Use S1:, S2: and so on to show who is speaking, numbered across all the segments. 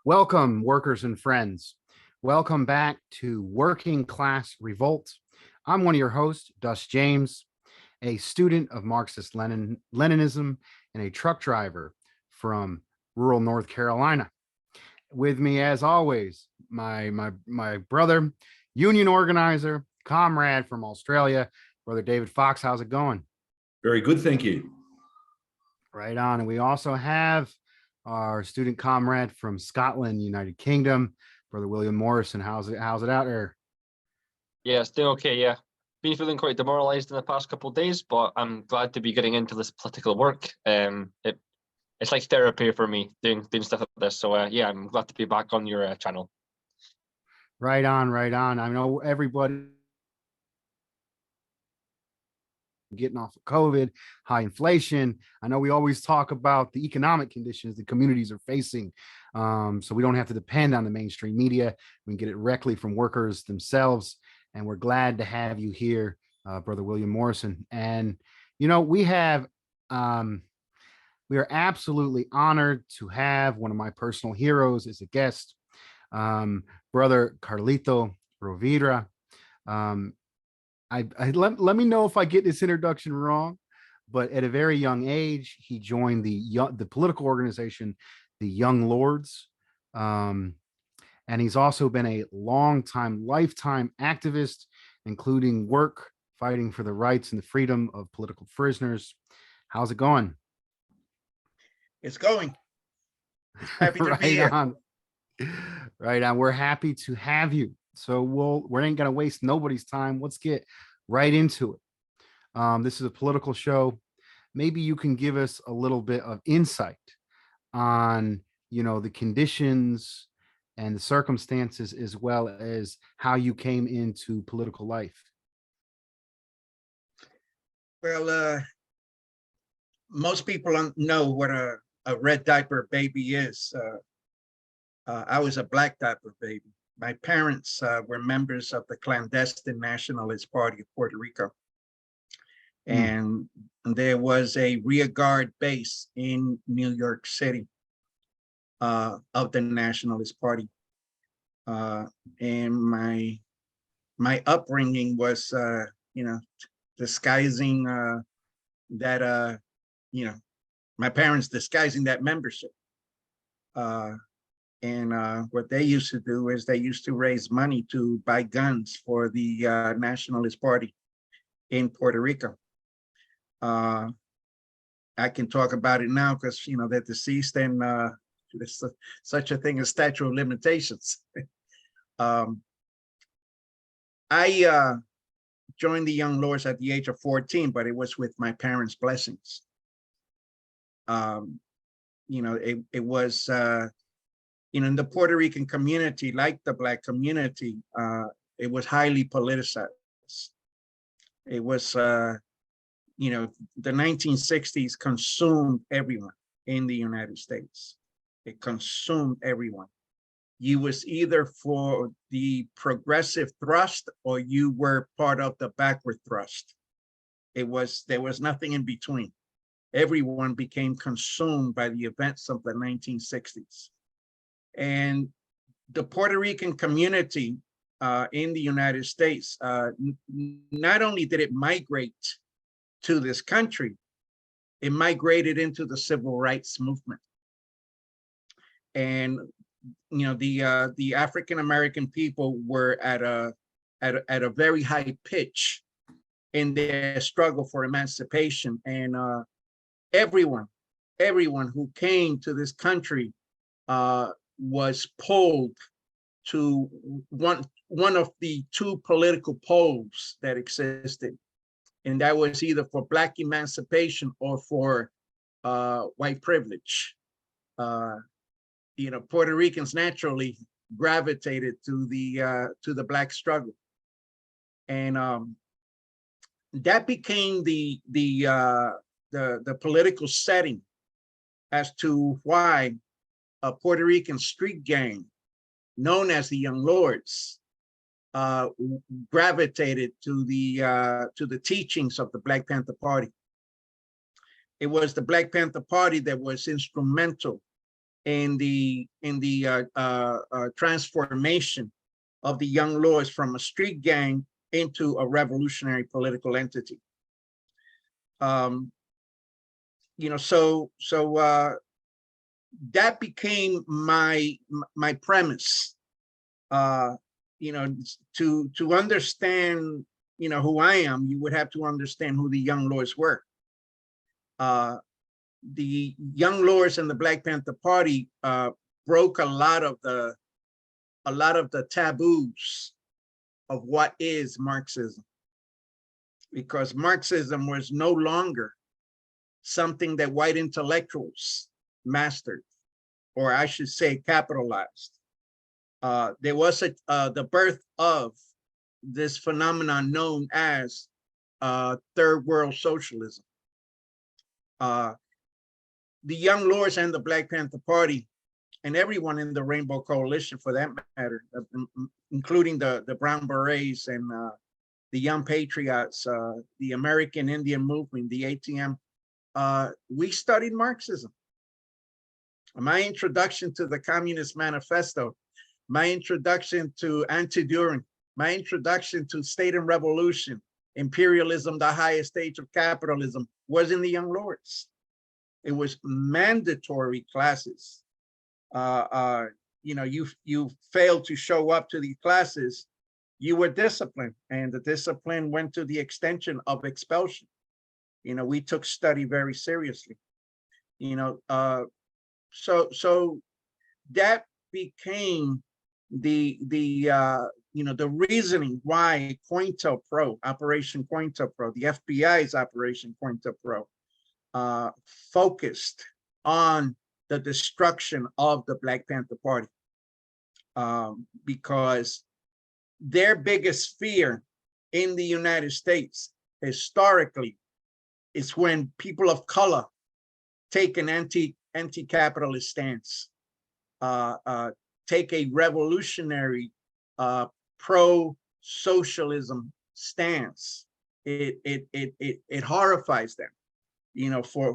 S1: Welcome, workers and friends. Welcome back to Working Class Revolt. I'm one of your hosts, Dus James, a student of Marxist Leninism and a truck driver from rural North Carolina. With me, as always, my brother, union organizer, comrade from Australia, Brother David Fox. How's it going?
S2: Very good, thank you.
S1: Right on. And we also have our student comrade from Scotland, United Kingdom, Brother William Morrison. How's it out there?
S3: Yeah, it's doing okay. Yeah, been feeling quite demoralized in the past couple of days, but I'm glad to be getting into this political work. It's like therapy for me doing stuff like this. So yeah, I'm glad to be back on your channel.
S1: Right on, right on. I know everybody getting off of COVID, high inflation. I know we always talk about the economic conditions the communities are facing. So we don't have to depend on the mainstream media. We can get it directly from workers themselves. And we're glad to have you here, Brother William Morrison. And, you know, we are absolutely honored to have one of my personal heroes as a guest, Brother Carlito Rovira. Let me know if I get this introduction wrong, but at a very young age, he joined the political organization, the Young Lords. And he's also been a lifetime activist, including work fighting for the rights and the freedom of political prisoners. How's it going?
S4: It's going. Happy to be here.
S1: Right on. We're happy to have you. So we ain't gonna waste nobody's time. Let's get right into it. This is a political show. Maybe you can give us a little bit of insight on, the conditions and the circumstances, as well as how you came into political life.
S4: Well, most people don't know what a red diaper baby is. I was a black diaper baby. My parents were members of the clandestine Nationalist Party of Puerto Rico. And there was a rear guard base in New York City of the Nationalist Party. And my upbringing was, disguising that, my parents disguising that membership. And what they used to do is they used to raise money to buy guns for the Nationalist Party in Puerto Rico. I can talk about it now because, they're deceased and there's such a thing as statute of limitations. I joined the Young Lords at the age of 14, but it was with my parents' blessings. It was, in the Puerto Rican community, like the Black community, it was highly politicized. It was, the 1960s consumed everyone in the United States. It consumed everyone. You was either for the progressive thrust or you were part of the backward thrust. There was nothing in between. Everyone became consumed by the events of the 1960s. And the Puerto Rican community in the United States, not only did it migrate to this country, it migrated into the civil rights movement. And the African American people were at a very high pitch in their struggle for emancipation, and everyone who came to this country was pulled to one of the two political poles that existed, and that was either for Black emancipation or for white privilege. Puerto Ricans naturally gravitated to the Black struggle, and that became the political setting as to why a Puerto Rican street gang known as the Young Lords gravitated to the teachings of the Black Panther Party. It was the Black Panther Party that was instrumental in the transformation of the Young Lords from a street gang into a revolutionary political entity. That became my premise. To understand, who I am, you would have to understand who the Young Lords were. The Young Lords and the Black Panther Party broke a lot of the taboos of what is Marxism, because Marxism was no longer something that white intellectuals mastered, or I should say capitalized. There was the birth of this phenomenon known as third world socialism. The Young Lords and the Black Panther Party, and everyone in the Rainbow Coalition for that matter, including the Brown Berets and the Young Patriots, the American Indian Movement, the ATM, we studied Marxism. My introduction to the Communist Manifesto, my introduction to Anti-Düring, my introduction to State and Revolution, Imperialism, the highest stage of capitalism, was in the Young Lords. It was mandatory classes. You failed to show up to these classes, you were disciplined, and the discipline went to the extension of expulsion. We took study very seriously. So that became the reasoning why COINTELPRO, Operation COINTELPRO, the FBI's Operation COINTELPRO, focused on the destruction of the Black Panther Party, because their biggest fear in the United States historically is when people of color take an anti-capitalist stance, take a revolutionary pro-socialism stance. It horrifies them, for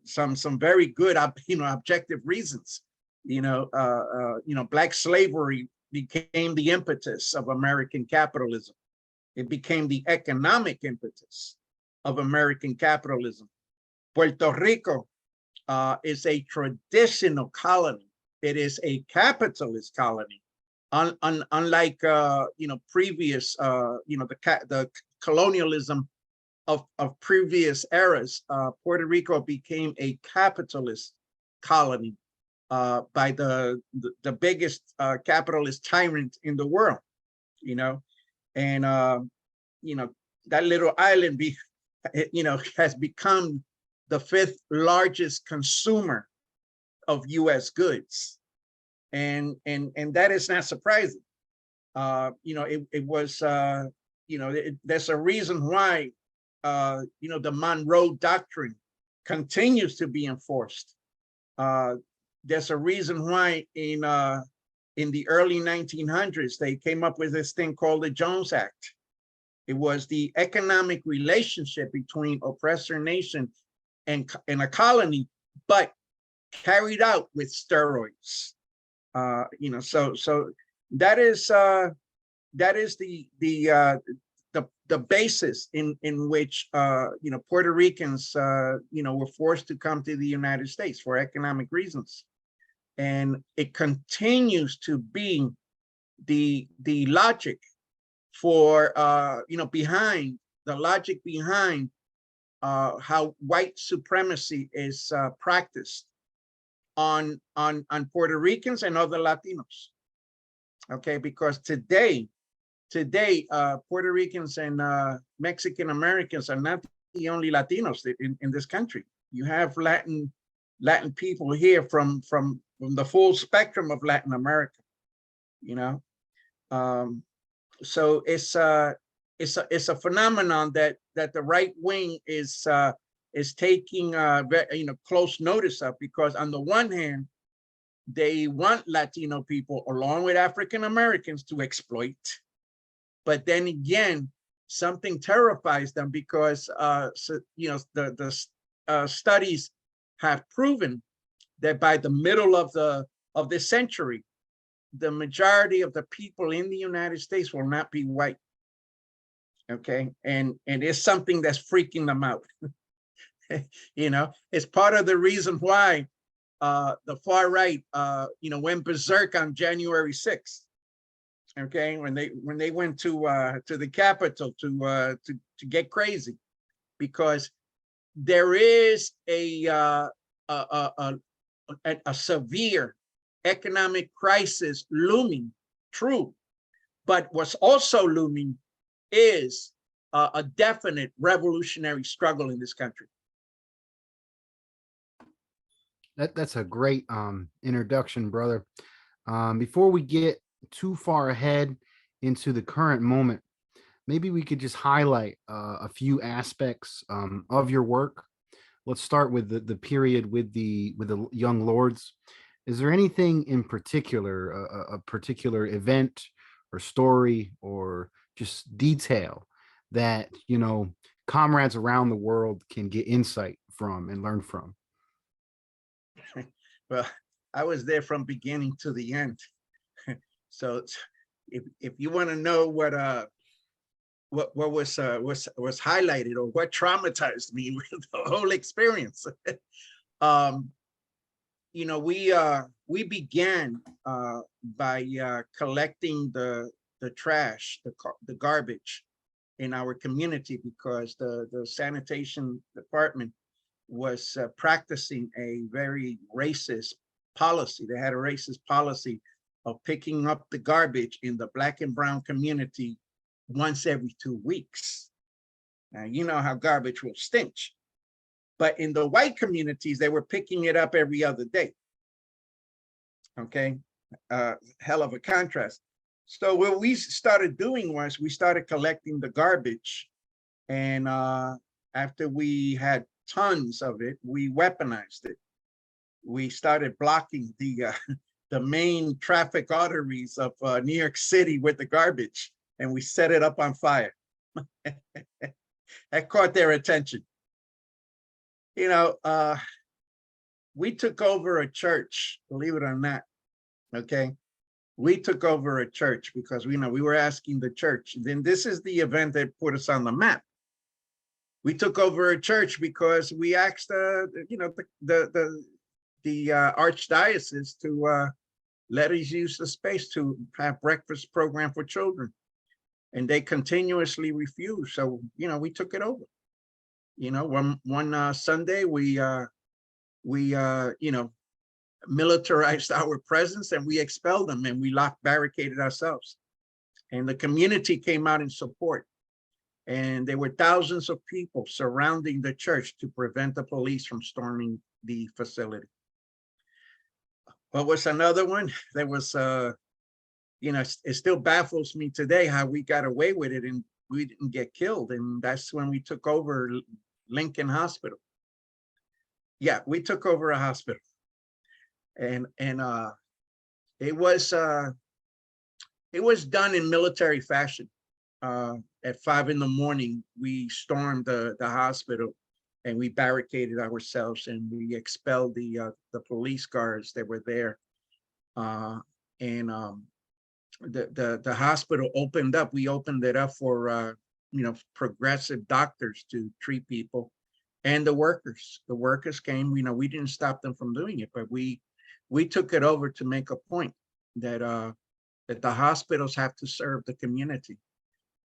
S4: some very good objective reasons. Black slavery became the impetus of American capitalism. It became the economic impetus of American capitalism. Puerto Rico is a traditional colony. It is a capitalist colony. Unlike previous, the colonialism of previous eras, Puerto Rico became a capitalist colony by the biggest capitalist tyrant in the world, and that little island has become the fifth largest consumer of U.S. goods, and that is not surprising. It was there's a reason why the Monroe Doctrine continues to be enforced. There's a reason why in the early 1900s they came up with this thing called the Jones Act. It was the economic relationship between oppressor nation and a colony, but carried out with steroids. So that is the basis in which Puerto Ricans were forced to come to the United States for economic reasons, and it continues to be the logic for behind how white supremacy is practiced on Puerto Ricans and other Latinos. Okay, because today Puerto Ricans and Mexican Americans are not the only Latinos in this country. You have Latin people here from the full spectrum of Latin America. So it's a phenomenon that the right wing is taking close notice of, because on the one hand, they want Latino people along with African Americans to exploit, but then again, something terrifies them, because the studies have proven that by the middle of this century, the majority of the people in the United States will not be white. Okay, and it's something that's freaking them out. You know, it's part of the reason why the far right, you know, went berserk on January 6th. Okay, when they went to the Capitol to get crazy, because there is a severe economic crisis looming, true, but what's also looming is a definite revolutionary struggle in this country.
S1: That's a great introduction, brother. Before we get too far ahead into the current moment, maybe we could just highlight a few aspects of your work. Let's start with the period with the young lords. Is there anything in particular, a particular event or story or just detail that, you know, comrades around the world can get insight from and learn from?
S4: Well, I was there from beginning to the end. So if you want to know what was highlighted or what traumatized me with the whole experience, you know, we began by collecting the trash, the garbage in our community, because the sanitation department was practicing a very racist policy. They had a racist policy of picking up the garbage in the Black and brown community once every 2 weeks. Now, you know how garbage will stench, but in the white communities, they were picking it up every other day. Okay, hell of a contrast. So what we started doing was we started collecting the garbage, and after we had tons of it, we weaponized it. We started blocking the main traffic arteries of New York City with the garbage, and we set it up on fire. That caught their attention. You know, we took over a church, believe it or not. Okay, we took over a church because we were asking the church. Then this is the event that put us on the map. We took over a church because we asked, you know, the archdiocese to let us use the space to have breakfast program for children, and they continuously refused. So, you know, we took it over. You know, one Sunday we you know, militarized our presence, and we expelled them, and we barricaded ourselves, and the community came out in support. And there were thousands of people surrounding the church to prevent the police from storming the facility. What was another one? There was, you know, it still baffles me today how we got away with it and we didn't get killed. And that's when we took over Lincoln Hospital. Yeah, we took over a hospital, and it was done in military fashion. At 5 in the morning, we stormed the hospital, and we barricaded ourselves, and we expelled the police guards that were there. The hospital opened up. We opened it up for you know, progressive doctors to treat people, and the workers. The workers came. You know, we didn't stop them from doing it, but we took it over to make a point that that the hospitals have to serve the community.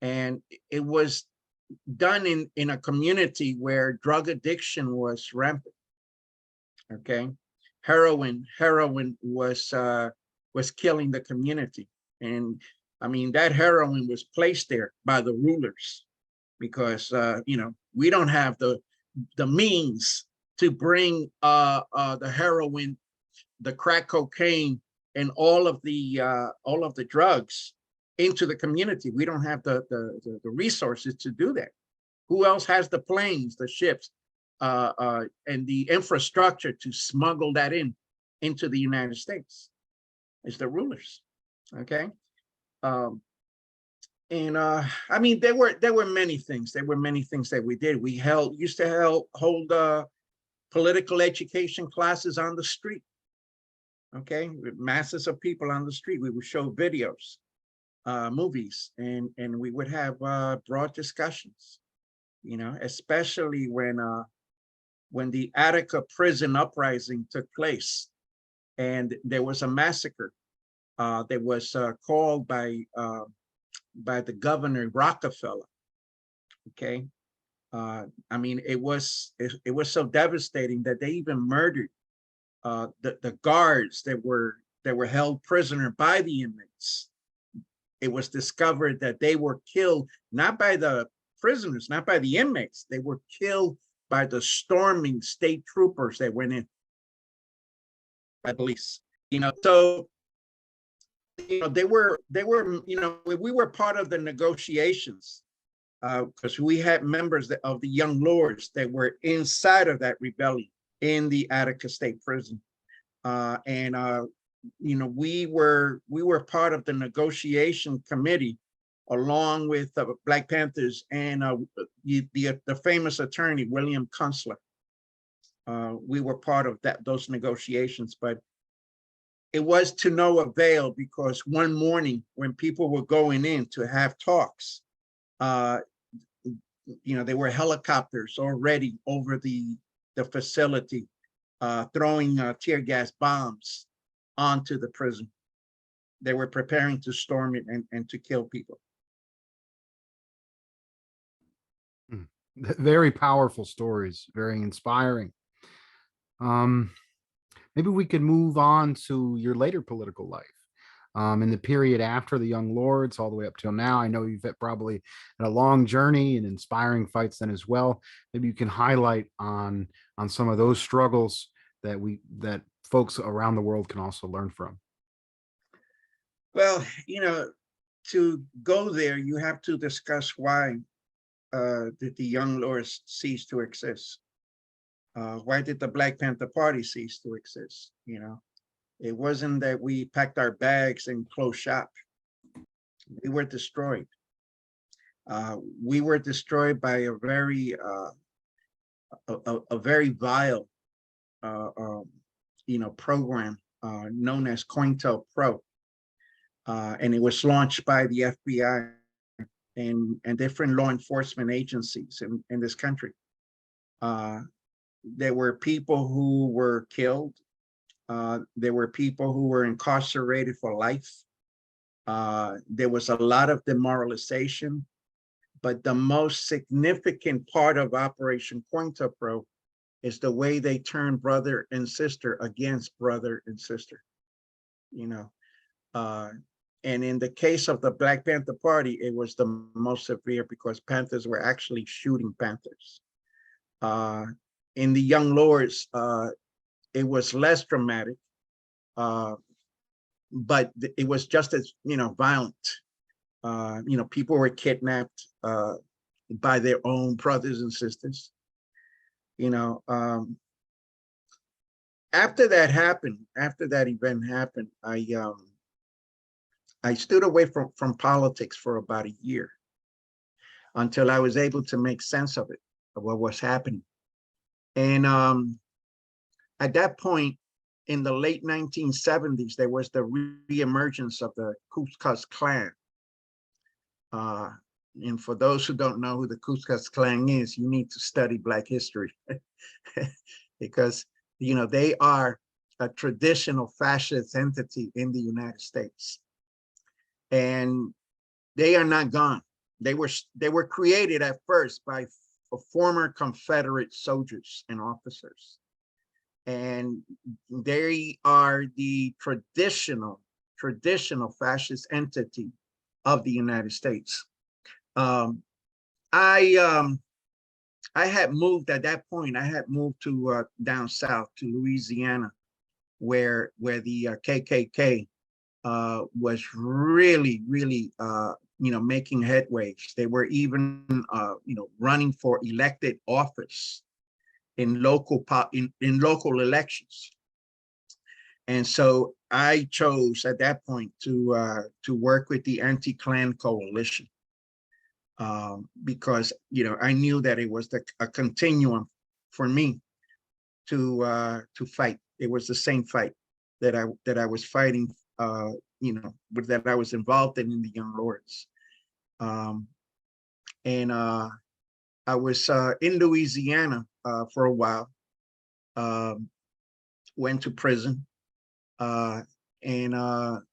S4: And it was done in a community where drug addiction was rampant. Okay, heroin was killing the community, and I mean, that heroin was placed there by the rulers because you know, we don't have the means to bring the heroin, the crack cocaine, and all of the drugs into the community. We don't have the resources to do that. Who else has the planes, the ships, and the infrastructure to smuggle that into the United States? It's the rulers. Okay. I mean, there were many things. There were many things that we did. We used to hold political education classes on the street. Okay, with masses of people on the street. We would show videos, movies, and we would have broad discussions. You know, especially when the Attica prison uprising took place, and there was a massacre that was called by the governor Rockefeller. Okay, I mean, it was so devastating that they even murdered the guards that were held prisoner by the inmates. It was discovered that they were killed not by the prisoners, not by the inmates. They were killed by the storming state troopers that went in, by police. You know, so you know they were you know, we were part of the negotiations because we had members of the Young Lords that were inside of that rebellion in the Attica State Prison, and you know, we were part of the negotiation committee along with Black Panthers and the famous attorney William Kunstler. We were part of those negotiations, but it was to no avail, because one morning when people were going in to have talks, you know, there were helicopters already over the facility, throwing tear gas bombs onto the prison. They were preparing to storm it and to kill people.
S1: Very powerful stories, very inspiring. Maybe we could move on to your later political life. In the period after the Young Lords all the way up till now. I know you've probably had a long journey and inspiring fights then as well. Maybe you can highlight on some of those struggles that folks around the world can also learn from.
S4: Well, you know, to go there, you have to discuss why did the Young Lords cease to exist? Why did the Black Panther Party cease to exist? You know, it wasn't that we packed our bags and closed shop. We were destroyed. We were destroyed by a very vile, you know, program known as COINTELPRO, and it was launched by the FBI and different law enforcement agencies in this country. There were people who were killed. There were people who were incarcerated for life. There was a lot of demoralization, but the most significant part of Operation COINTELPRO is the way they turned brother and sister against brother and sister. You know, and in the case of the Black Panther Party, it was the most severe because Panthers were actually shooting Panthers. In the Young Lords, it was less dramatic, but it was just as, you know, violent. You know, people were kidnapped by their own brothers and sisters. You know, after that happened, after that event happened, I stood away from politics for about a year until I was able to make sense of it, of what was happening. And at that point, in the late 1970s, there was the reemergence of the Ku Klux Klan. And for those who don't know who the Ku Klux Klan is, you need to study Black history because, you know, they are a traditional fascist entity in the United States. And they are not gone. They were created at first by former Confederate soldiers and officers. And they are the traditional fascist entity of the United States. I had moved at that point. I had moved to down south to Louisiana, where the KKK was really, you know, making headways. They were even, you know, running for elected office in local elections. And so I chose at that point to work with the anti-Klan coalition because, you know, I knew that it was a continuum for me to fight. It was the same fight that I was fighting, that I was involved in the Young Lords. And I was in Louisiana for a while. Went to prison, and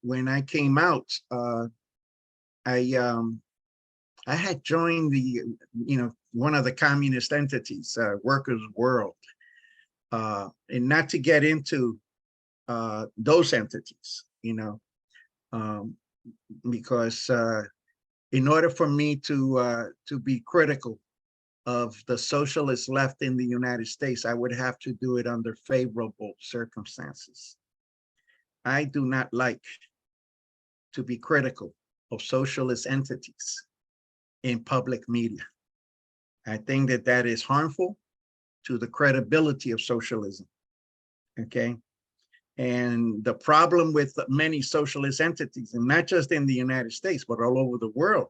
S4: when I came out, I had joined the one of the communist entities, Workers' World, and not to get into those entities, because in order for me to be critical of the socialist left in the United States, I would have to do it under favorable circumstances. I do not like to be critical of socialist entities in public media. I think that that is harmful to the credibility of socialism, okay? And the problem with many socialist entities, and not just in the United States, but all over the world,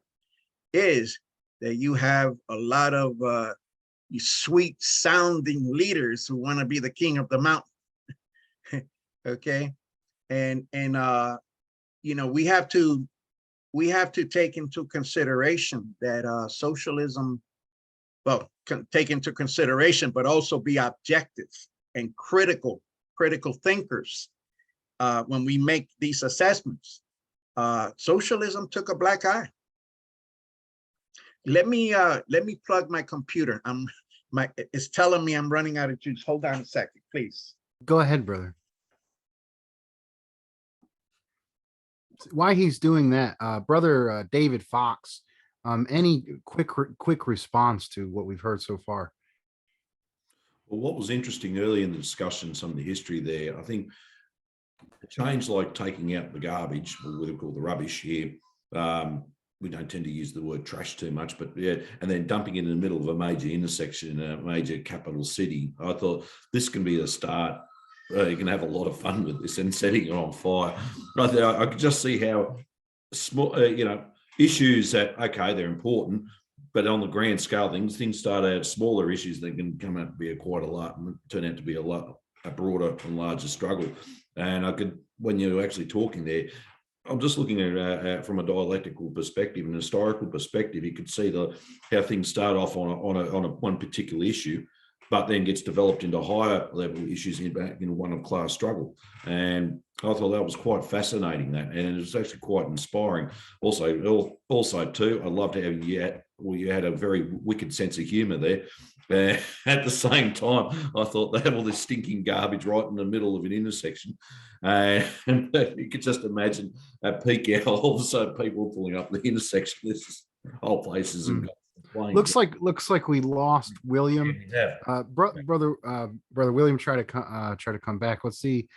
S4: is that you have a lot of sweet sounding leaders who want to be the king of the mountain. Okay. And we have to take into consideration that socialism, well, take into consideration, but also be objective and critical thinkers when we make these assessments. Socialism took a black eye. Let me plug my computer. It's telling me I'm running out of juice. Hold on a second, please.
S1: Go ahead, brother. While he's doing that, brother David Fox, any quick response to what we've heard so far?
S2: Well, what was interesting early in the discussion, some of the history there, I think a change like taking out the garbage, or what we call the rubbish here, we don't tend to use the word trash too much, but yeah, and then dumping it in the middle of a major intersection in a major capital city. I thought this can be a start. You can have a lot of fun with this and setting it on fire. I could just see how small, issues that, okay, they're important, but on the grand scale, things start out smaller issues that can come out to be quite a lot and turn out to be a broader and larger struggle. And I could, when you're actually talking there, I'm just looking at from a dialectical perspective, an historical perspective. You could see how things start off on one particular issue, but then gets developed into higher level issues in one of class struggle. And I thought that was quite fascinating, and it was actually quite inspiring. Also too, I loved how you had a very wicked sense of humor there. At the same time, I thought they had all this stinking garbage right in the middle of an intersection. And you could just imagine at peak hour, all of a sudden people pulling up the intersection. This whole place is
S1: looks like we lost William.
S2: Yeah.
S1: Brother William, try to come back. Let's see.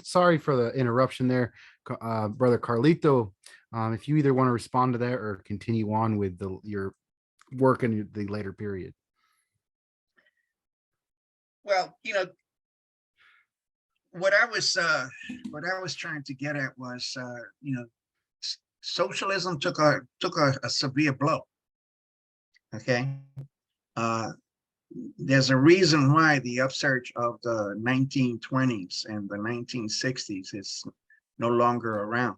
S1: Sorry for the interruption there, brother Carlito. If you either want to respond to that or continue on with your work in the later period.
S4: Well, what I was trying to get at was, socialism took a severe blow. Okay, there's a reason why the upsurge of the 1920s and the 1960s is no longer around,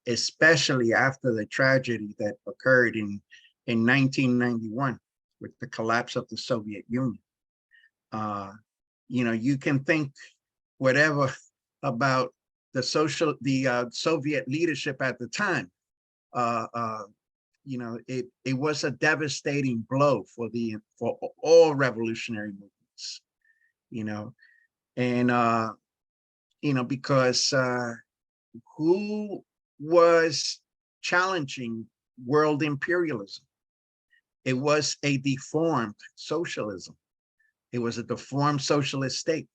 S4: especially after the tragedy that occurred in 1991 with the collapse of the Soviet Union. You can think whatever about the Soviet leadership at the time. It was a devastating blow for all revolutionary movements, and because who was challenging world imperialism? It was a deformed socialism. It was a deformed socialist state.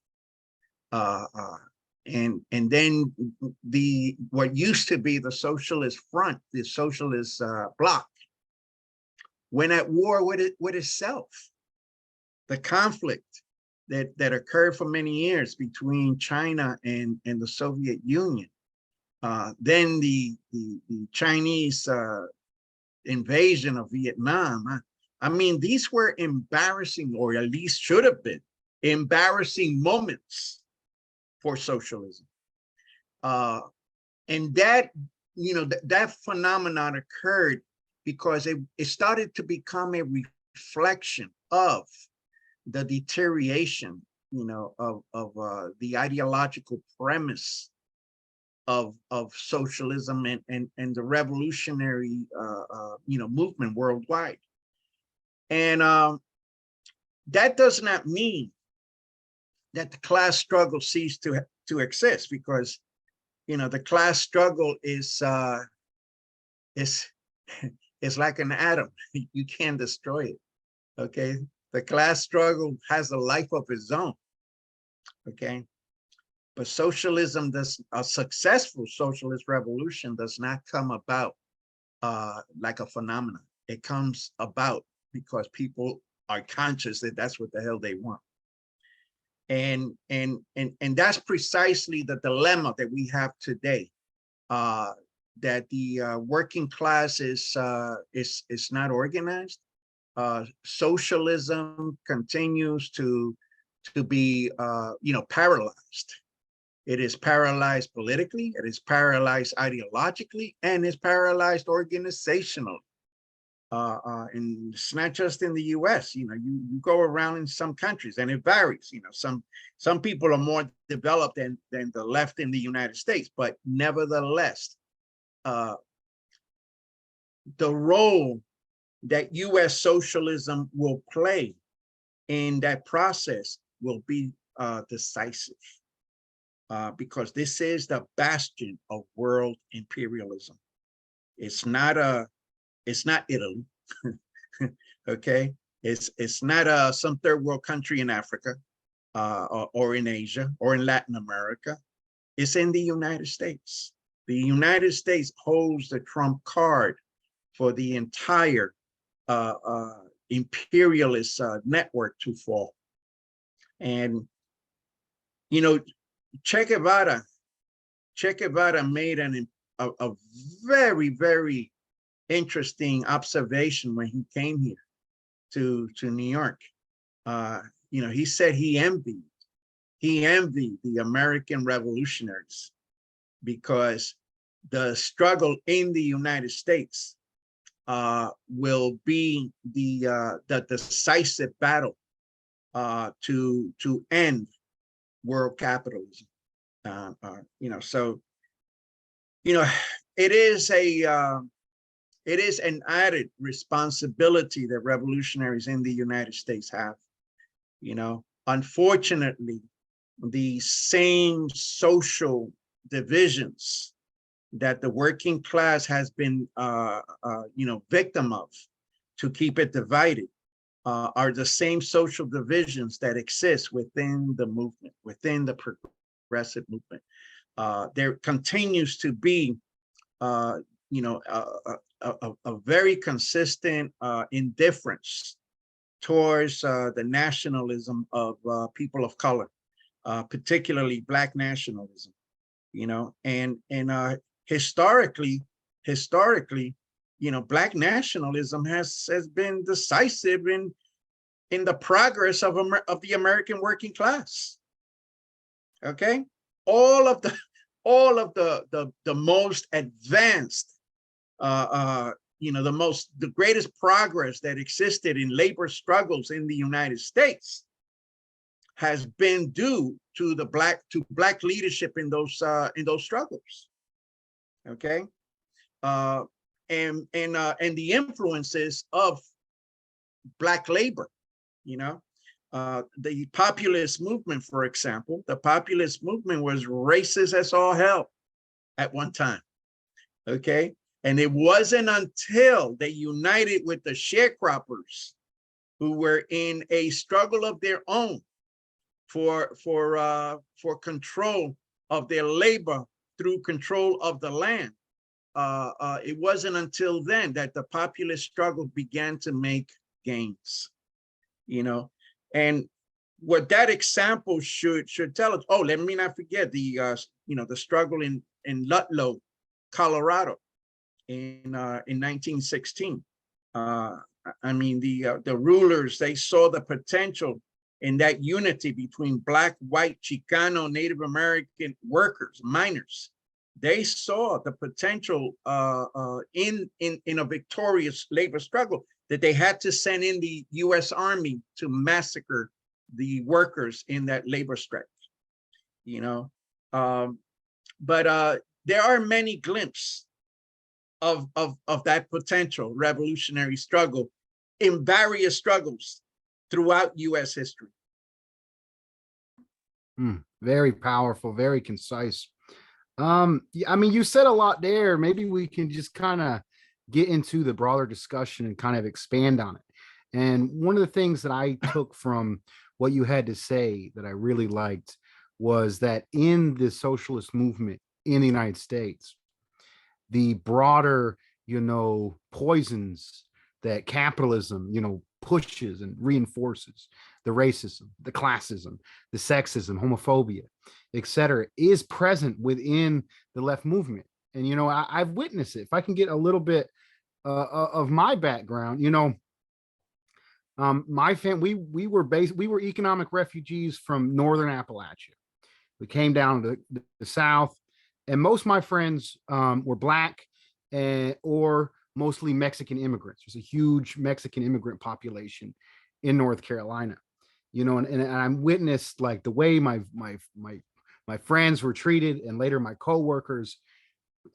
S4: And then what used to be the socialist front, the socialist bloc, went at war with itself. The conflict that occurred for many years between China and the Soviet Union, then the Chinese invasion of Vietnam. I mean, these were embarrassing, or at least should have been embarrassing moments for socialism. And that, that phenomenon occurred because it started to become a reflection of the deterioration, of the ideological premise of socialism and the revolutionary, movement worldwide. And that does not mean that the class struggle ceased to exist, because, the class struggle is like an atom. You can't destroy it. Okay, the class struggle has a life of its own. Okay, but socialism a successful socialist revolution does not come about like a phenomenon. It comes about because people are conscious that that's what the hell they want. And that's precisely the dilemma that we have today. That the working class is not organized. Socialism continues to be paralyzed. It is paralyzed politically, it is paralyzed ideologically, and it's paralyzed organizationally. And it's not just in the US. You go around in some countries, and it varies. Some people are more developed than the left in the United States, but nevertheless, the role that US socialism will play in that process will be decisive, because this is the bastion of world imperialism. It's not Italy, okay? It's not some third world country in Africa, or in Asia, or in Latin America. It's in the United States. The United States holds the trump card for the entire imperialist network to fall. And Che Guevara made a very, very interesting observation when he came here to New York. He said he envied the American revolutionaries, because the struggle in the United States will be the decisive battle to end world capitalism. So it is an added responsibility that revolutionaries in the United States have. Unfortunately, the same social divisions that the working class has been, victim of to keep it divided, are the same social divisions that exist within the movement, within the progressive movement. There continues to be, a very consistent indifference towards the nationalism of people of color, particularly Black nationalism. And historically, Black nationalism has been decisive in the progress of the American working class. Okay, all of the most advanced, the greatest progress that existed in labor struggles in the United States has been due to Black leadership in those struggles. Okay, and the influences of Black labor. The populist movement, for example, the populist movement was racist as all hell at one time. Okay, and it wasn't until they united with the sharecroppers, who were in a struggle of their own for control of their labor through control of the land. It wasn't until then that the populist struggle began to make gains. And what that example should tell us. Oh, let me not forget the struggle in Ludlow, Colorado, in 1916. The rulers, they saw the potential and that unity between Black, white, Chicano, Native American workers, miners. They saw the potential in a victorious labor struggle, that they had to send in the U.S. Army to massacre the workers in that labor strike, you know. But there are many glimpses of that potential revolutionary struggle in various struggles throughout U.S. history.
S1: Very powerful, very concise. Yeah, I mean, you said a lot there. Maybe we can just kind of get into the broader discussion and kind of expand on it. And one of the things that I took from what you had to say that I really liked was that in the socialist movement in the United States, the broader, poisons that capitalism, pushes and reinforces, the racism, the classism, the sexism, homophobia, etc., is present within the left movement. And I've witnessed it. If I can get a little bit of my background, my family, we were economic refugees from Northern Appalachia. We came down to the South, and most of my friends were Black or mostly Mexican immigrants. There's a huge Mexican immigrant population in North Carolina, and I witnessed like the way my friends were treated, and later my coworkers,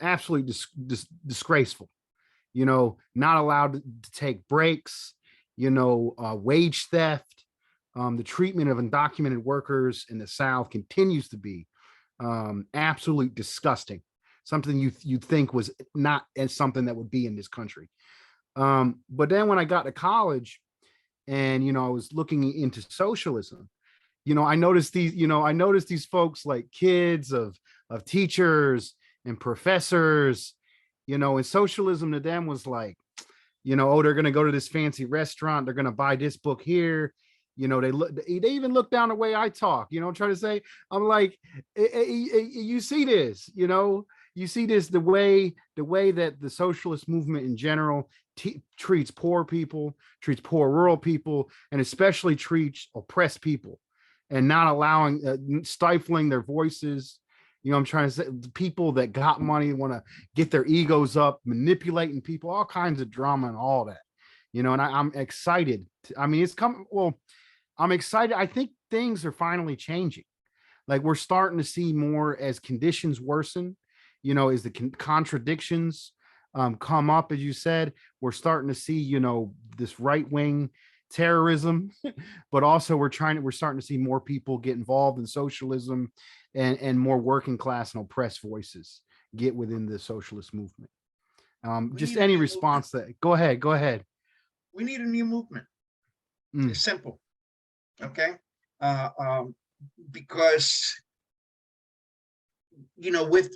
S1: absolutely disgraceful. Not allowed to take breaks. Wage theft. The treatment of undocumented workers in the South continues to be absolute disgusting. Something you'd think was not as something that would be in this country. But then when I got to college and, I was looking into socialism, I noticed these folks, like kids of teachers and professors, and socialism to them was like, oh, they're going to go to this fancy restaurant. They're going to buy this book here. They even look down the way I talk, I'm trying to say, I'm like, you see this, you see this, the way that the socialist movement in general treats poor people, treats poor rural people, and especially treats oppressed people, and not allowing, stifling their voices. I'm trying to say, people that got money want to get their egos up, manipulating people, all kinds of drama and all that, and I'm excited. It's coming. Well, I'm excited. I think things are finally changing. Like, we're starting to see more as conditions worsen, as the contradictions come up, as you said. We're starting to see, this right-wing terrorism, but also we're starting to see more people get involved in socialism, and more working class and oppressed voices get within the socialist movement. Just any response to that. Go ahead.
S4: We need a new movement. It's simple. Okay. Because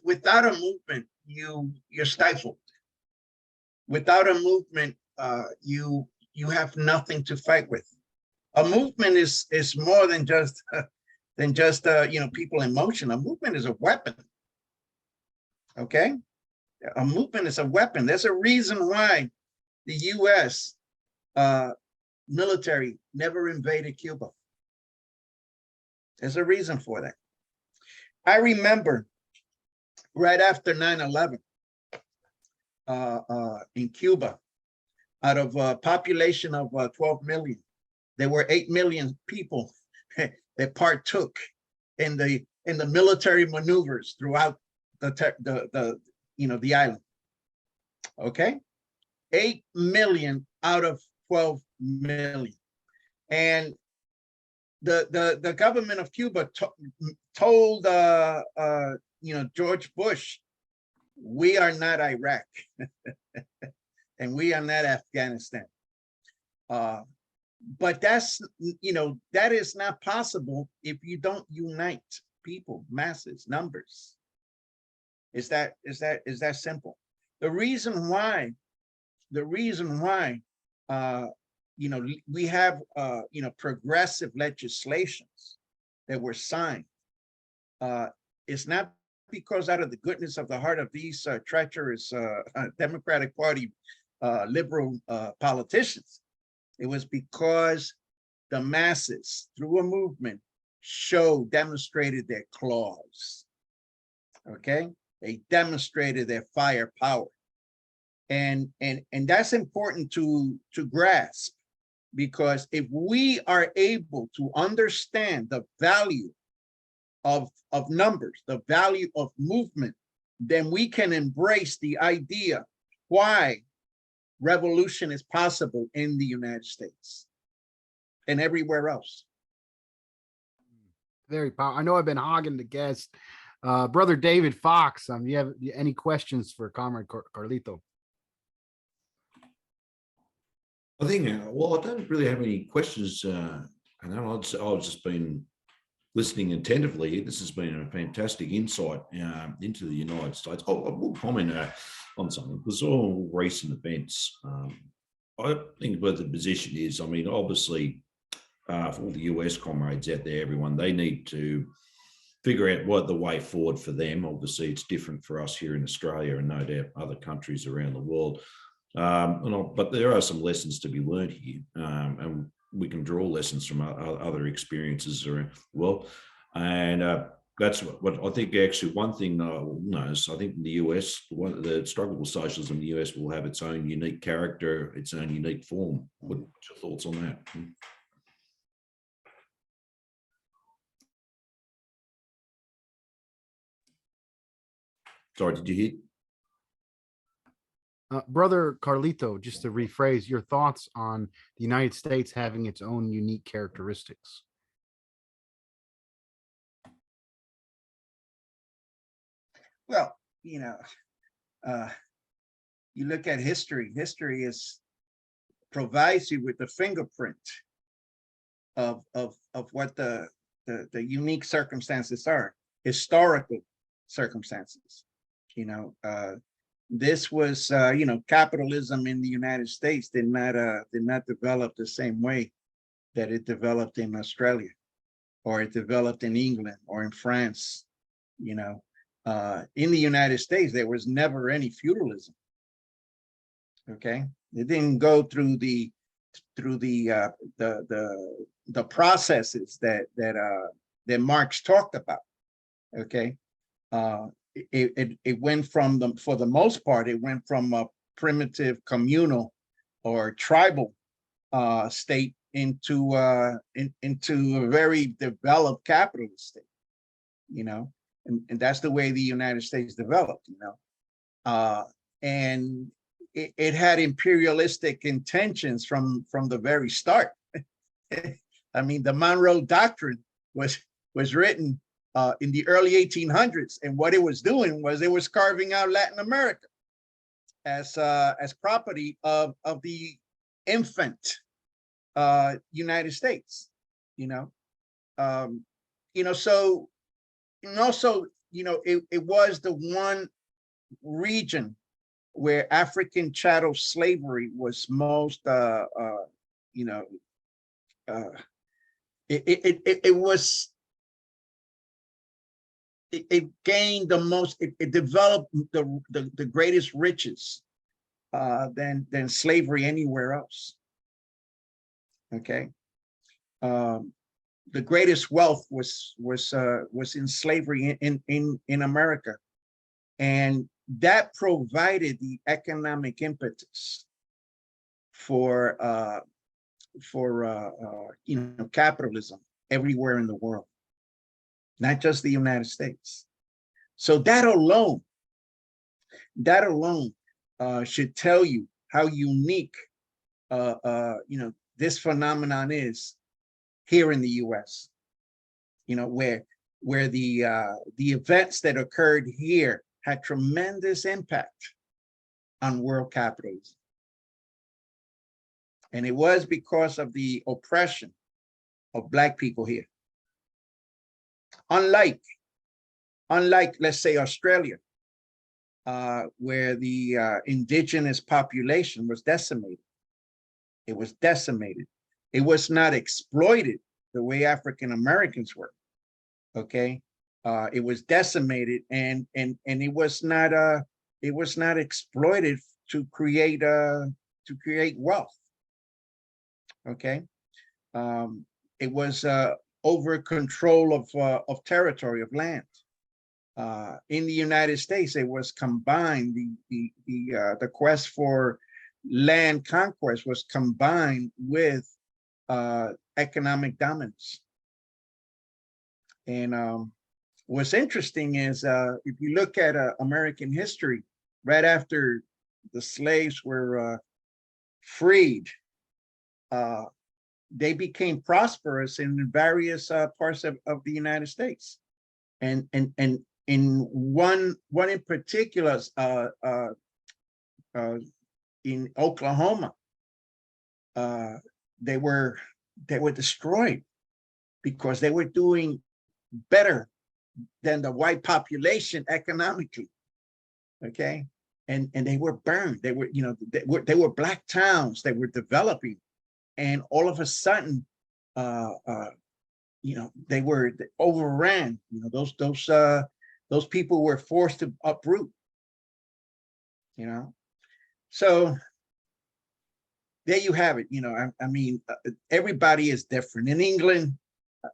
S4: without a movement, you're stifled. Without a movement, you have nothing to fight with. A movement is more than just people in motion. A movement is a weapon. Okay, a movement is a weapon. There's a reason why the U.S. Military never invaded Cuba. There's a reason for that. I remember right after 9/11 in Cuba, out of a population of 12 million, there were 8 million people that partook in the military maneuvers throughout the island. Okay, 8 million out of 12 million, and the government of Cuba told George Bush, we are not Iraq and we are not Afghanistan. But that is not possible if you don't unite people, masses, numbers. Is that simple? The reason why we have progressive legislations that were signed is not because out of the goodness of the heart of these treacherous Democratic Party liberal politicians. It was because the masses through a movement demonstrated their claws. Okay, they demonstrated their firepower, and that's important to grasp, because if we are able to understand the value of numbers, the value of movement, then we can embrace the idea why revolution is possible in the United States and everywhere else.
S1: Very powerful. I know I've been hogging the guest. Brother David Fox, you have any questions for Comrade Carlito?
S2: I think, well, I don't really have any questions. I know I've just been listening attentively. This has been a fantastic insight into the United States. I will comment on something, because all recent events, I think where the position is, I mean, obviously, for all the US comrades out there, everyone, they need to figure out what the way forward for them. Obviously, it's different for us here in Australia and no doubt other countries around the world. But there are some lessons to be learned here, and we can draw lessons from other experiences around the world. And that's what I think. Actually, one thing is, I think in the US, the struggle with socialism in the US will have its own unique character, its own unique form. What's your thoughts on that? Sorry, did you hear?
S1: Brother Carlito, just to rephrase your thoughts on the United States having its own unique characteristics.
S4: Well, you look at history. History provides you with the fingerprint of what the unique circumstances are, historical circumstances. This was, capitalism in the United States did not develop the same way that it developed in Australia, or it developed in England or in France. In the United States, there was never any feudalism. Okay, it didn't go through the processes that Marx talked about. Okay. It went from for the most part, it went from a primitive communal or tribal state into a very developed capitalist state, and that's the way the United States developed, and it had imperialistic intentions from the very start. I mean, the Monroe Doctrine was written in the early 1800s, and what it was doing was it was carving out Latin America as property of the infant United States. So, and also, it was the one region where African chattel slavery was most, it gained the most, it developed the greatest riches than slavery anywhere else. Okay. The greatest wealth was in slavery in America, and that provided the economic impetus for capitalism everywhere in the world, not just the United States. So that alone should tell you how unique this phenomenon is here in the U.S. Where the events that occurred here had tremendous impact on world capitalism. And it was because of the oppression of Black people here. Unlike, let's say, Australia, where the indigenous population was decimated. It was decimated. It was not exploited the way African Americans were. Okay, it was decimated, and it was not exploited to create wealth. Okay, It was over control of territory, of land. In the United States, it was combined. The quest for land conquest was combined with economic dominance. And what's interesting is if you look at American history, right after the slaves were freed, they became prosperous in various parts of the United States. And in one in particular, in Oklahoma, they were destroyed because they were doing better than the white population economically. Okay, and they were burned. They were, you know, they were black towns. They were developing, and all of a sudden, you know, they were overran. You know, those people were forced to uproot. You know, so there you have it. You know, I mean, everybody is different. In England,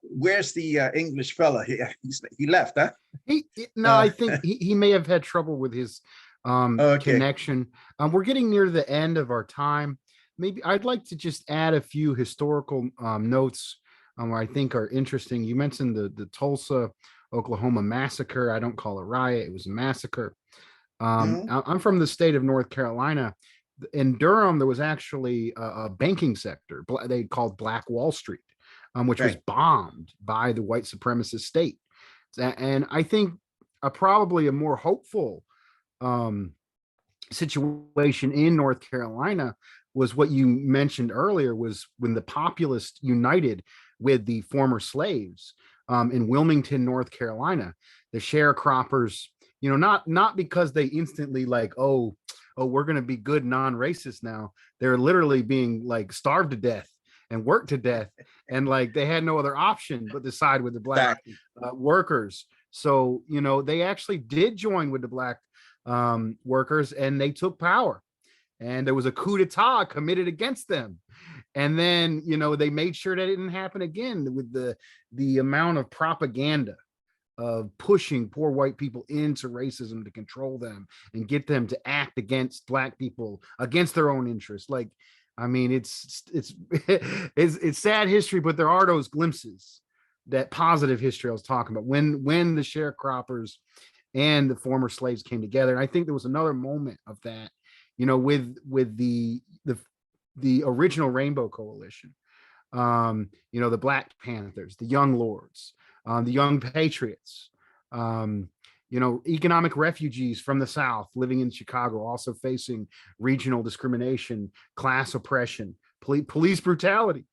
S4: where's the English fella? He left, huh?
S1: No, I think he may have had trouble with his
S4: Okay.
S1: connection. We're getting near the end of our time. Maybe I'd like to just add a few historical notes I think are interesting. You mentioned the Tulsa, Oklahoma massacre. I don't call it riot; it was a massacre. I'm from the state of North Carolina. In Durham, there was actually a banking sector they called Black Wall Street, which was
S4: Right.
S1: bombed by the white supremacist state. And I think probably a more hopeful situation in North Carolina was what you mentioned earlier, was when the Populists united with the former slaves in Wilmington, North Carolina. The sharecroppers, you know, not because they instantly like, oh, we're going to be good non-racist now. They're literally being like starved to death and worked to death, and like they had no other option but to side with the black workers. So, you know, they actually did join with the black workers, and they took power, and there was a coup d'etat committed against them. And then, you know, they made sure that it didn't happen again with the amount of propaganda of pushing poor white people into racism to control them and get them to act against black people, against their own interests. Like, I mean, it's sad history, but there are those glimpses, that positive history I was talking about, when the sharecroppers and the former slaves came together. And I think there was another moment of that, you know, with the original Rainbow Coalition, you know, the Black Panthers, the Young Lords, the Young Patriots, you know, economic refugees from the South living in Chicago, also facing regional discrimination, class oppression, police brutality.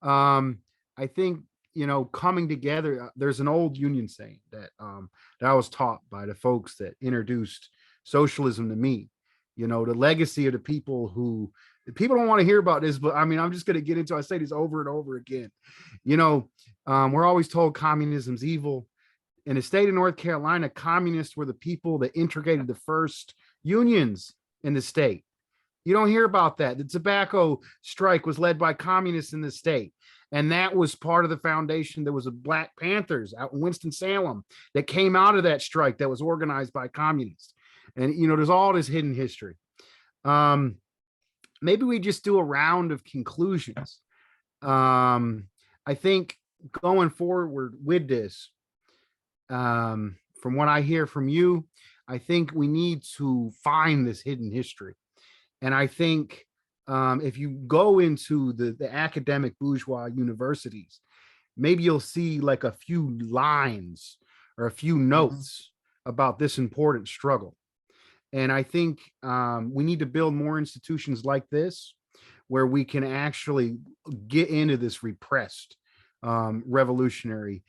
S1: I think, you know, coming together, there's an old Union saying that that I was taught by the folks that introduced socialism to me. You know, the legacy of the people who, people don't want to hear about this, but I mean, I'm just going to get into, I say this over and over again. You know, we're always told communism's evil. In the state of North Carolina, communists were the people that integrated the first unions in the state. You don't hear about that. The tobacco strike was led by communists in the state. And that was part of the foundation. There was a Black Panthers out in Winston-Salem that came out of that strike that was organized by communists. And, you know, there's all this hidden history. Maybe we just do a round of conclusions. I think going forward with this, from what I hear from you, I think we need to find this hidden history. And I think if you go into the academic bourgeois universities, maybe you'll see like a few lines or a few notes about this important struggle. And I think we need to build more institutions like this, where we can actually get into this repressed revolutionary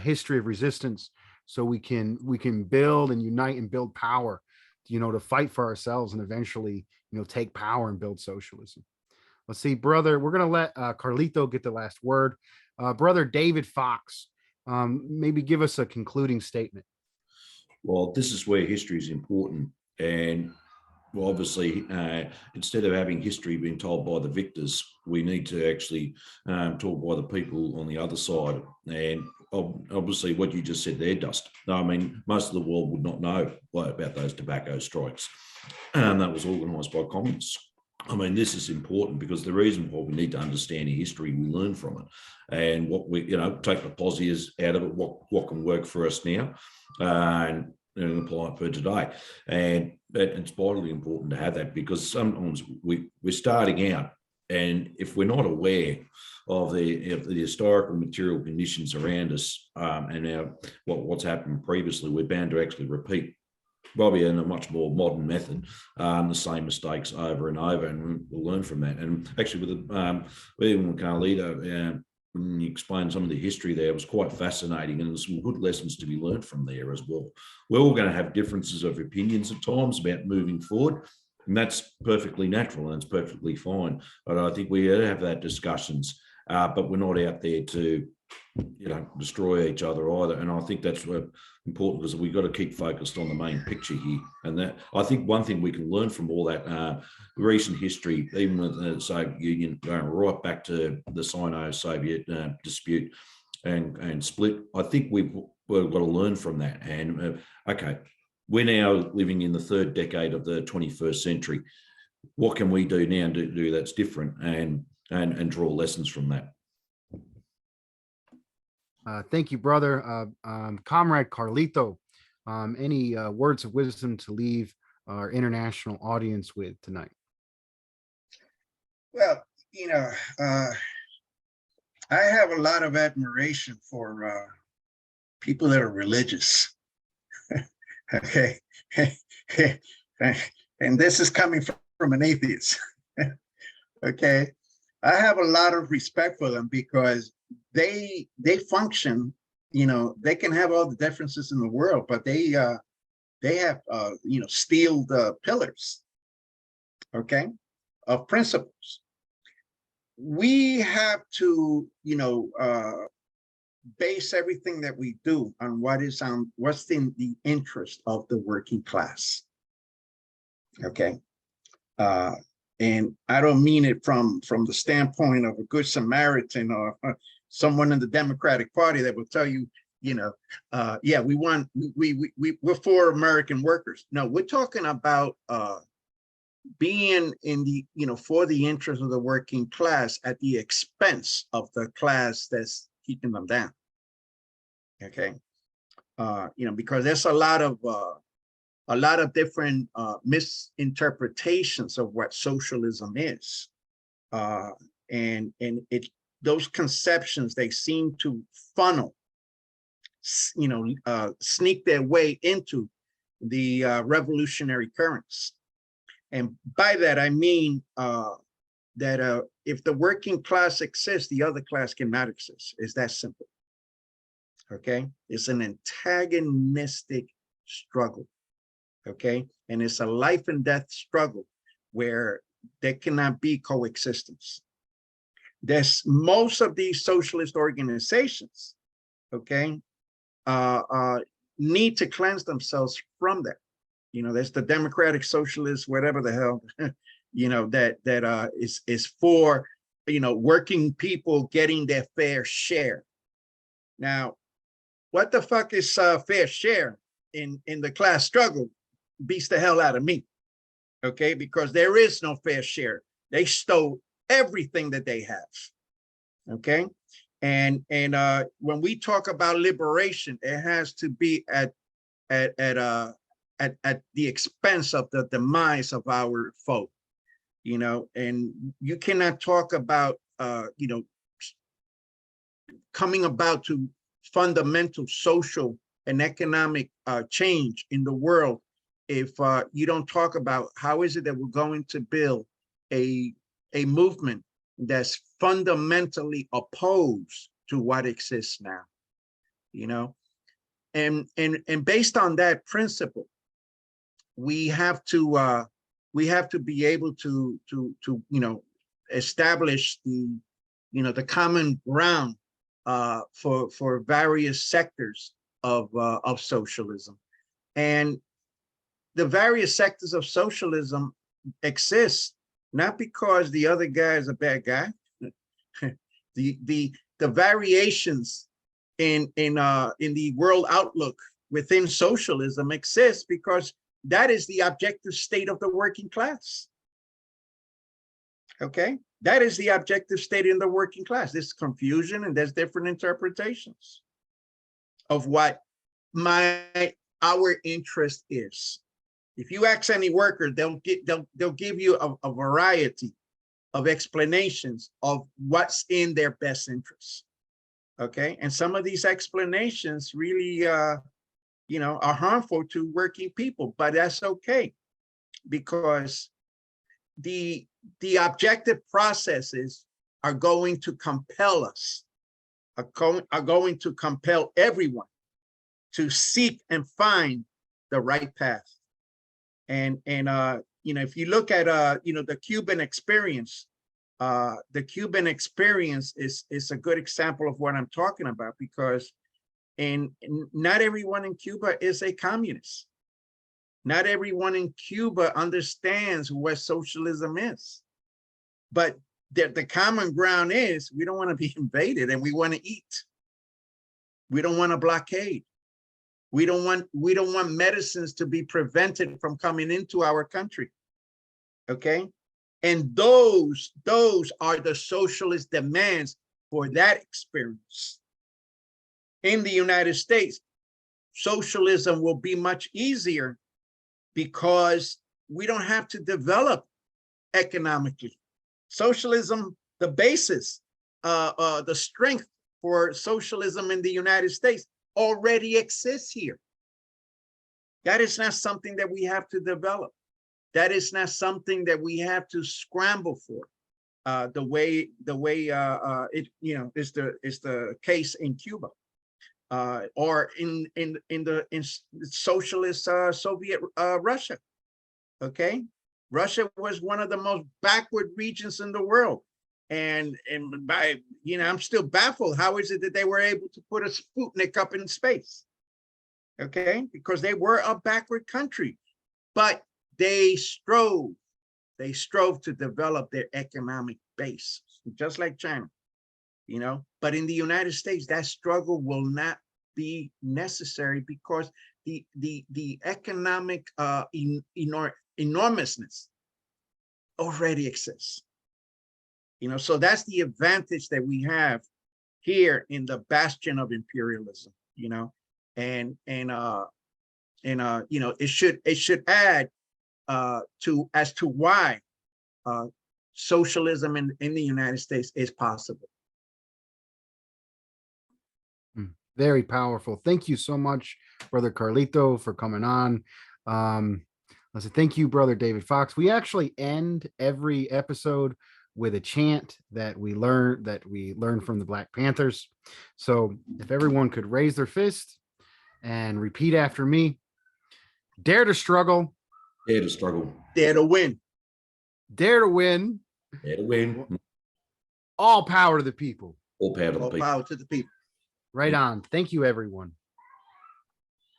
S1: history of resistance, so we can build and unite and build power, you know, to fight for ourselves and eventually, you know, take power and build socialism. Let's see, brother, we're going to let Carlito get the last word. Brother David Fox, maybe give us a concluding statement.
S2: Well, this is where history is important. And well, obviously, instead of having history being told by the victors, we need to actually talk by the people on the other side. And obviously, what you just said there, Dust. I mean, most of the world would not know about those tobacco strikes, and that was organised by communists. I mean, this is important because the reason why we need to understand the history, we learn from it, and what we, take the positives out of it, what can work for us now, and apply it for today. And it's vitally important to have that, because sometimes we're starting out, and if we're not aware of the historical material conditions around us, and what's happened previously, we're bound to actually repeat, probably in a much more modern method, the same mistakes over and over, and we'll learn from that. And actually, even with Carlito, when you explained some of the history there, it was quite fascinating, and there's some good lessons to be learned from there as well. We're all going to have differences of opinions at times about moving forward, and that's perfectly natural and it's perfectly fine. But I think we have that discussions, but we're not out there to, destroy each other either. And I think that's important, because we've got to keep focused on the main picture here. And that, I think, one thing we can learn from all that recent history, even with the Soviet Union, going right back to the Sino-Soviet dispute and split, I think we've got to learn from that. And okay, we're now living in the third decade of the 21st century. What can we do now to do that's different, and draw lessons from that?
S1: Thank you, brother. Comrade Carlito, any words of wisdom to leave our international audience with tonight?
S4: Well, I have a lot of admiration for people that are religious. Okay. And this is coming from an atheist. Okay. I have a lot of respect for them, because they function, they can have all the differences in the world, but they have steel pillars, okay, of principles. We have to base everything that we do on what's in the interest of the working class. Okay. And I don't mean it from the standpoint of a good Samaritan or someone in the Democratic Party that will tell you, yeah, we're for American workers. No, we're talking about being in the, for the interest of the working class at the expense of the class that's keeping them down. Okay. Because there's a lot of different misinterpretations of what socialism is. And those conceptions, they seem to funnel, sneak their way into the revolutionary currents. And by that, I mean that if the working class exists, the other class cannot exist. It's that simple. Okay? It's an antagonistic struggle. Okay, and it's a life and death struggle where there cannot be coexistence. There's most of these socialist organizations, okay, need to cleanse themselves from that. There's the democratic socialists, whatever the hell, that is for, working people getting their fair share. Now, what the fuck is fair share in the class struggle? Beats the hell out of me, okay? Because there is no fair share. They stole everything that they have, okay? And when we talk about liberation, it has to be at the expense of the demise of our foe, and you cannot talk about coming about to fundamental social and economic change in the world if you don't talk about how is it that we're going to build a movement that's fundamentally opposed to what exists now, and based on that principle, we have to be able to establish the common ground for various sectors of socialism. And the various sectors of socialism exist not because the other guy is a bad guy. the variations in the world outlook within socialism exists because that is the objective state of the working class. Okay, that is the objective state in the working class. There's confusion and there's different interpretations of what our interest is. If you ask any worker, they'll give you a variety of explanations of what's in their best interest. Okay, and some of these explanations really, are harmful to working people, but that's okay because the objective processes are going to compel us, are going to compel everyone to seek and find the right path. And if you look at the Cuban experience, the Cuban experience is a good example of what I'm talking about, because not everyone in Cuba is a communist. Not everyone in Cuba understands what socialism is, but the common ground is we don't want to be invaded and we want to eat. We don't want a blockade. We don't want medicines to be prevented from coming into our country. Okay, and those are the socialist demands for that experience. In the United States, socialism will be much easier because we don't have to develop economically. Socialism, the basis, the strength for socialism in the United States already exists here. That is not something that we have to develop. That is not something that we have to scramble for. The way it is the case in Cuba, or in socialist Soviet Russia. Okay, Russia was one of the most backward regions in the world, and by I'm still baffled. How is it that they were able to put a Sputnik up in space? Okay, because they were a backward country, but they strove to develop their economic base, just like China, but in the United States, that struggle will not be necessary because the economic enormousness already exists. So that's the advantage that we have here in the bastion of imperialism, and it should add as to why socialism in the United States is possible.
S1: Very powerful. Thank you so much, Brother Carlito, for coming on. Let's say thank you, Brother David Fox. We actually end every episode with a chant that we learned from the Black Panthers. So if everyone could raise their fist and repeat after me: dare to struggle,
S2: Dare to struggle,
S4: Dare to win,
S1: dare to win,
S2: dare to win.
S1: all power to the people.
S2: All power to the
S4: all
S2: people.
S4: power to the people.
S1: Right on. Thank you, everyone.